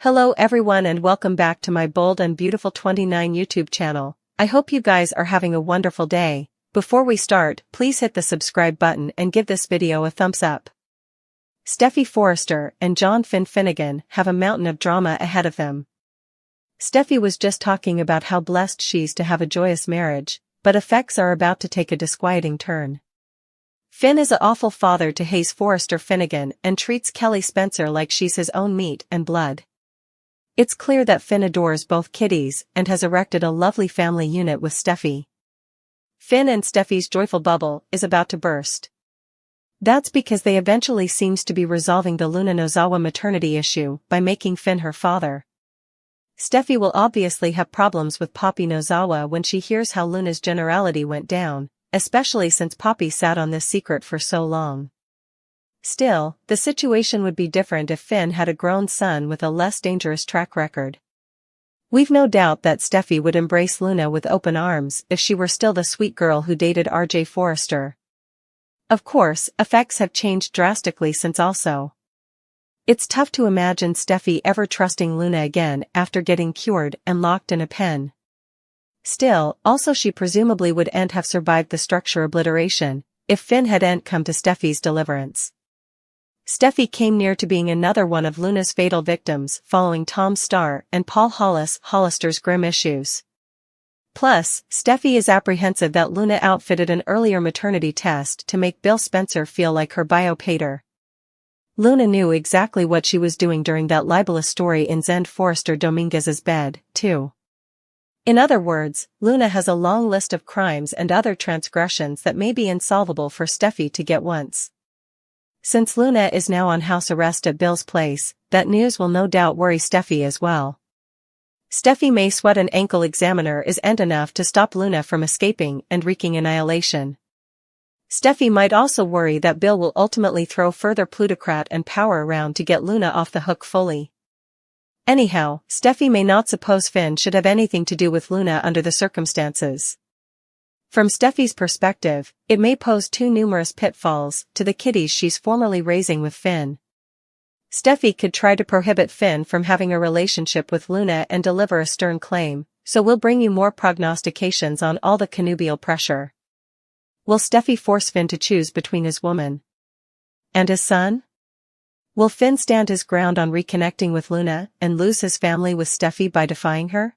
Hello everyone and welcome back to my Bold and Beautiful 29 YouTube channel. I hope you guys are having a wonderful day. Before we start, please hit the subscribe button and give this video a thumbs up. Steffy Forrester and John Finnegan have a mountain of drama ahead of them. Steffy was just talking about how blessed she's to have a joyous marriage, but effects are about to take a disquieting turn. Finn is an awful father to Hayes Forrester Finnegan and treats Kelly Spencer like she's his own meat and blood. It's clear that Finn adores both kiddies and has erected a lovely family unit with Steffy. Finn and Steffy's joyful bubble is about to burst. That's because they eventually seems to be resolving the Luna Nozawa maternity issue by making Finn her father. Steffy will obviously have problems with Poppy Nozawa when she hears how Luna's generality went down, especially since Poppy sat on this secret for so long. Still, the situation would be different if Finn had a grown son with a less dangerous track record. We've no doubt that Steffy would embrace Luna with open arms if she were still the sweet girl who dated R.J. Forrester. Of course, effects have changed drastically since also. It's tough to imagine Steffy ever trusting Luna again after getting cured and locked in a pen. Still, also she presumably would have survived the structure obliteration, if Finn had come to Steffy's deliverance. Steffy came near to being another one of Luna's fatal victims following Tom Starr and Paul Hollister's grim issues. Plus, Steffy is apprehensive that Luna outfitted an earlier maternity test to make Bill Spencer feel like her bio-pater. Luna knew exactly what she was doing during that libelous story in Zend Forrester Dominguez's bed, too. In other words, Luna has a long list of crimes and other transgressions that may be insolvable for Steffy to get once. Since Luna is now on house arrest at Bill's place, that news will no doubt worry Steffy as well. Steffy may sweat an ankle examiner is enough to stop Luna from escaping and wreaking annihilation. Steffy might also worry that Bill will ultimately throw further plutocrat and power around to get Luna off the hook fully. Anyhow, Steffy may not suppose Finn should have anything to do with Luna under the circumstances. From Steffy's perspective, it may pose too numerous pitfalls to the kiddies she's formerly raising with Finn. Steffy could try to prohibit Finn from having a relationship with Luna and deliver a stern claim, so we'll bring you more prognostications on all the connubial pressure. Will Steffy force Finn to choose between his woman and his son? Will Finn stand his ground on reconnecting with Luna and lose his family with Steffy by defying her?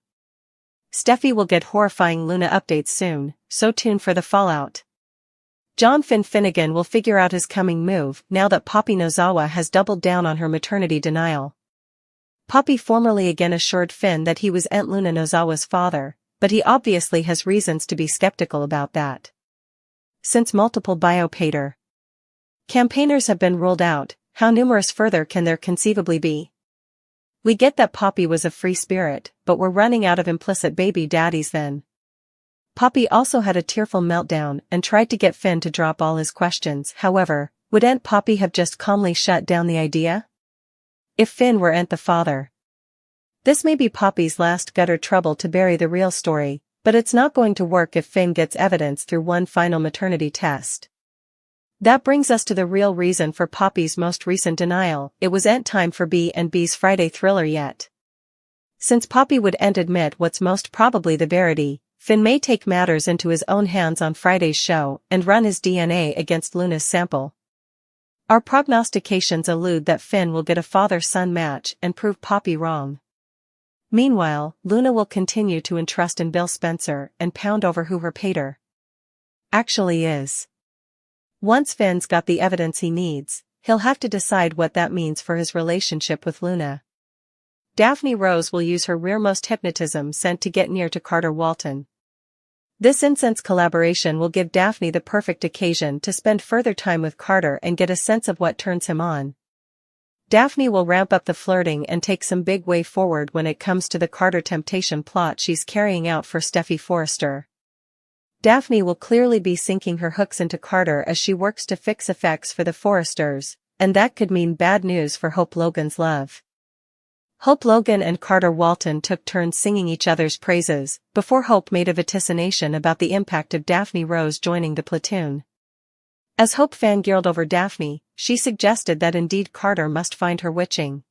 Steffy will get horrifying Luna updates soon, so tune for the fallout. John Finnegan will figure out his coming move now that Poppy Nozawa has doubled down on her maternity denial. Poppy formerly again assured Finn that he was Aunt Luna Nozawa's father, but he obviously has reasons to be skeptical about that. Since multiple bio-pater campaigners have been ruled out, how numerous further can there conceivably be? We get that Poppy was a free spirit, but we're running out of implicit baby daddies then. Poppy also had a tearful meltdown and tried to get Finn to drop all his questions. However, would Aunt Poppy have just calmly shut down the idea? If Finn were Aunt the father. This may be Poppy's last gutter trouble to bury the real story, but it's not going to work if Finn gets evidence through one final maternity test. That brings us to the real reason for Poppy's most recent denial. It was time for B&B's Friday thriller yet. Since Poppy would admit what's most probably the verity, Finn may take matters into his own hands on Friday's show and run his DNA against Luna's sample. Our prognostications allude that Finn will get a father-son match and prove Poppy wrong. Meanwhile, Luna will continue to entrust in Bill Spencer and pound over who her pater actually is. Once Finn's got the evidence he needs, he'll have to decide what that means for his relationship with Luna. Daphne Rose will use her rearmost hypnotism scent to get near to Carter Walton. This incense collaboration will give Daphne the perfect occasion to spend further time with Carter and get a sense of what turns him on. Daphne will ramp up the flirting and take some big way forward when it comes to the Carter temptation plot she's carrying out for Steffy Forrester. Daphne will clearly be sinking her hooks into Carter as she works to fix effects for the Forresters, and that could mean bad news for Hope Logan's love. Hope Logan and Carter Walton took turns singing each other's praises, before Hope made a vaticination about the impact of Daphne Rose joining the platoon. As Hope fangirled over Daphne, she suggested that indeed Carter must find her witching.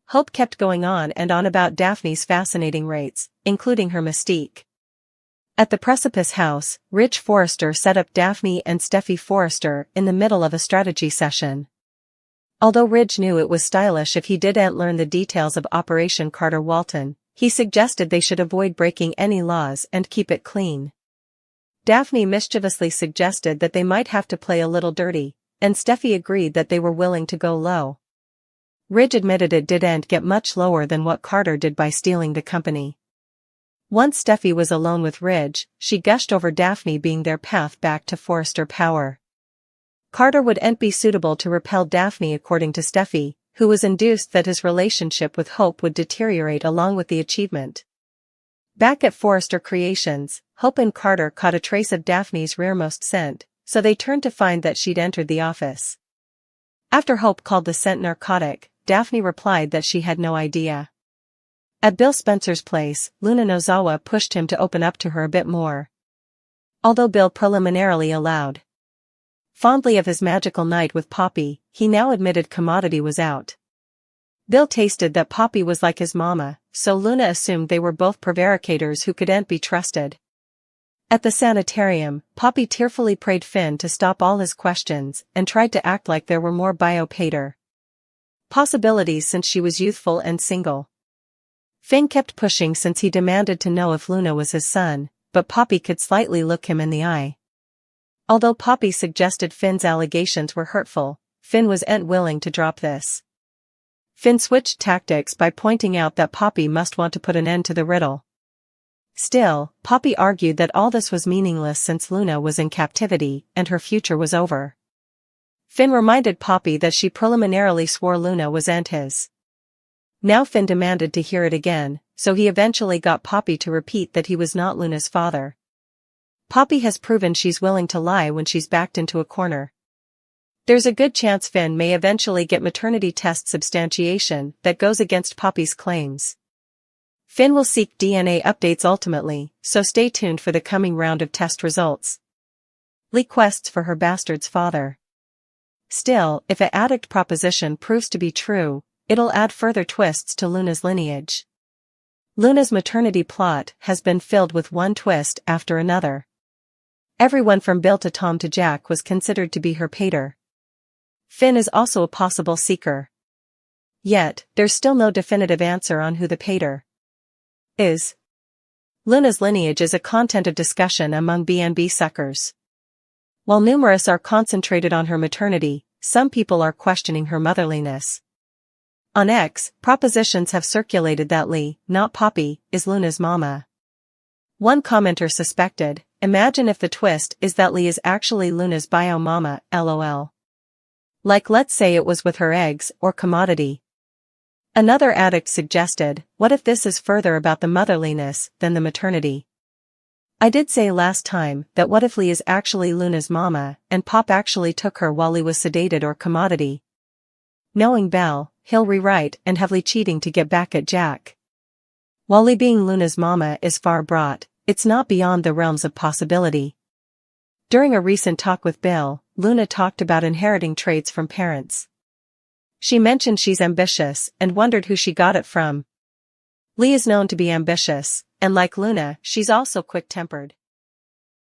Hope kept going on and on about Daphne's fascinating rates, including her mystique. At the Precipice House, Ridge Forrester set up Daphne and Steffy Forrester in the middle of a strategy session. Although Ridge knew it was stylish if he didn't learn the details of Operation Carter Walton, he suggested they should avoid breaking any laws and keep it clean. Daphne mischievously suggested that they might have to play a little dirty, and Steffy agreed that they were willing to go low. Ridge admitted it didn't get much lower than what Carter did by stealing the company. Once Steffy was alone with Ridge, she gushed over Daphne being their path back to Forrester power. Carter wouldn't be suitable to repel Daphne according to Steffy, who was induced that his relationship with Hope would deteriorate along with the achievement. Back at Forrester Creations, Hope and Carter caught a trace of Daphne's rearmost scent, so they turned to find that she'd entered the office. After Hope called the scent narcotic, Daphne replied that she had no idea. At Bill Spencer's place, Luna Nozawa pushed him to open up to her a bit more. Although Bill preliminarily allowed fondly of his magical night with Poppy, he now admitted commodity was out. Bill tasted that Poppy was like his mama, so Luna assumed they were both prevaricators who couldn't be trusted. At the sanitarium, Poppy tearfully prayed Finn to stop all his questions and tried to act like there were more biopater possibilities since she was youthful and single. Finn kept pushing since he demanded to know if Luna was his son, but Poppy could slightly look him in the eye. Although Poppy suggested Finn's allegations were hurtful, Finn wasn't willing to drop this. Finn switched tactics by pointing out that Poppy must want to put an end to the riddle. Still, Poppy argued that all this was meaningless since Luna was in captivity and her future was over. Finn reminded Poppy that she preliminarily swore Luna wasn't his. Now Finn demanded to hear it again, so he eventually got Poppy to repeat that he was not Luna's father. Poppy has proven she's willing to lie when she's backed into a corner. There's a good chance Finn may eventually get maternity test substantiation that goes against Poppy's claims. Finn will seek DNA updates ultimately, so stay tuned for the coming round of test results. Lee quests for her bastard's father. Still, if an addict proposition proves to be true, it'll add further twists to Luna's lineage. Luna's maternity plot has been filled with one twist after another. Everyone from Bill to Tom to Jack was considered to be her pater. Finn is also a possible seeker. Yet, there's still no definitive answer on who the pater is. Luna's lineage is a content of discussion among B&B suckers. While numerous are concentrated on her maternity, some people are questioning her motherliness. On X, propositions have circulated that Lee, not Poppy, is Luna's mama. One commenter suspected, imagine if the twist is that Lee is actually Luna's bio mama, lol. Like let's say it was with her eggs or commodity. Another addict suggested, what if this is further about the motherliness than the maternity? I did say last time that what if Lee is actually Luna's mama and Pop actually took her while Lee was sedated or commodity? Knowing Belle, he'll rewrite and have Lee cheating to get back at Jack. While Lee being Luna's mama is far brought, it's not beyond the realms of possibility. During a recent talk with Bill, Luna talked about inheriting traits from parents. She mentioned she's ambitious and wondered who she got it from. Lee is known to be ambitious, and like Luna, she's also quick-tempered.